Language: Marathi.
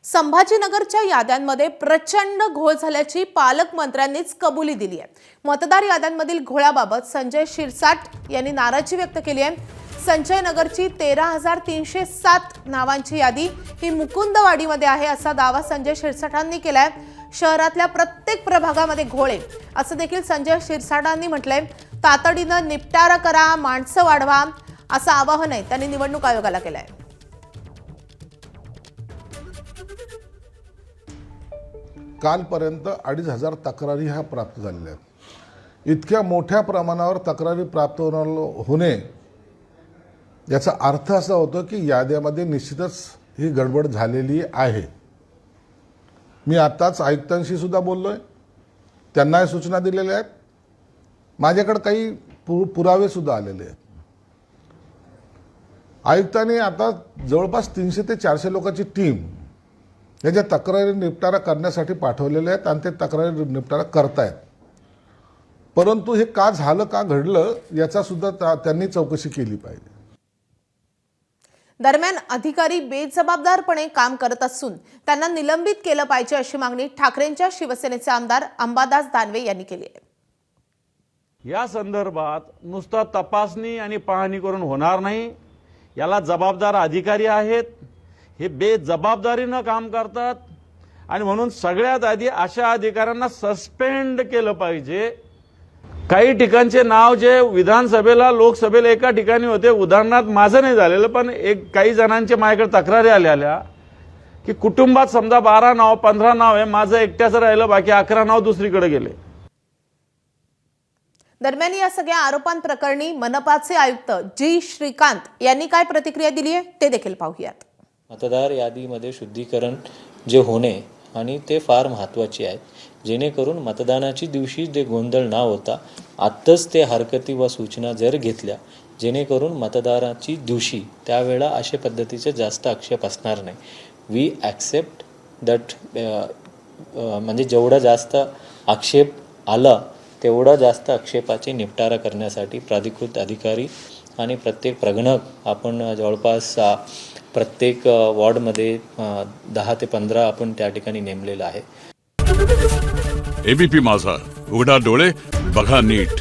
संभाजीनगरच्या याद्यांमध्ये प्रचंड घोळ झाल्याची पालकमंत्र्यांनीच कबुली दिली आहे। मतदार याद्यांमधील घोळाबाबत संजय शिरसाट यांनी नाराजी व्यक्त केली आहे। संजय नगरची 13,307 नावांची यादी ही मुकुंदवाडीमध्ये आहे असा दावा संजय शिरसाटांनी केलाय। शहरातल्या प्रत्येक प्रभागामध्ये घोळ आहे असं देखील संजय शिरसाटांनी म्हटलंय। तातडीनं निपटारा करा, माणसं वाढवा असं आवाहन आहे त्यांनी निवडणूक आयोगाला केलंय। कालपर्यंत 2,500 तक्रारी ह्या प्राप्त झालेल्या आहेत। इतक्या मोठ्या प्रमाणावर तक्रारी प्राप्त होणे याचा अर्थ असा होतो की याद्यामध्ये निश्चितच ही गडबड झालेली आहे। मी आताच आयुक्तांशी सुद्धा बोललोय, त्यांनाही सूचना दिलेल्या आहेत। माझ्याकडे काही पुरावे सुद्धा आलेले आहेत। आयुक्तांनी आता जवळपास 300 ते 400 लोकांची टीम याच्या तक्रारी निपटारा करण्यासाठी पाठवलेले आहेत आणि ते तक्रारी निपटारा करतायत। परंतु हे का झालं, का घडलं याचा सुद्धा त्यांनी चौकशी केली पाहिजे। दरम्यान अधिकारी बेजबाबदारपणे काम करत असून त्यांना निलंबित केलं पाहिजे अशी मागणी ठाकरेंच्या शिवसेनेचे आमदार अंबादास दानवे यांनी केली आहे। या संदर्भात नुसता तपासणी आणि पाहणी करून होणार नाही, याला जबाबदार अधिकारी आहेत, हे बेजबाबदारीनं काम करतात आणि म्हणून सगळ्यात आधी अशा अधिकाऱ्यांना सस्पेंड केलं पाहिजे। काही ठिकाणचे नाव जे विधानसभेला लोकसभेला एका ठिकाणी होते, उदाहरणार्थ माझं नाही झालेलं पण काही जणांचे माझ्याकडे तक्रारी आल्या की कुटुंबात समजा 12 नाव 15 नाव आहे, माझं एकट्याचं राहिलं, बाकी 11 नाव दुसरीकडे गेले। दरम्यान या सगळ्या आरोपांप्रकरणी मनपाचे आयुक्त जी श्रीकांत यांनी काय प्रतिक्रिया दिली आहे ते देखील पाहूयात। मतदार यादीमध्ये शुद्धीकरण जे होणे आणि ते फार महत्त्वाचे आहे, जेणेकरून मतदानाची दिवशी जे गोंधळ न होता आत्ताच ते हरकती व सूचना जर घेतल्या, जेणेकरून मतदानाची दिवशी त्यावेळा अशा पद्धतीचे जास्त आक्षेप असणार नाही। वी ॲक्सेप्ट दॅट, म्हणजे जेवढा जास्त आक्षेप आला तेवढा जास्त आक्षेपाचे निपटारा करण्यासाठी प्राधिकृत अधिकारी आणि प्रत्येक प्रगणक आपण जवळपास प्रत्येक वॉर्डमध्ये 10 ते 15 आपण त्या ठिकाणी नेमलेलं आहे। एबीपी माझा, उघडा डोळे बघा नीट।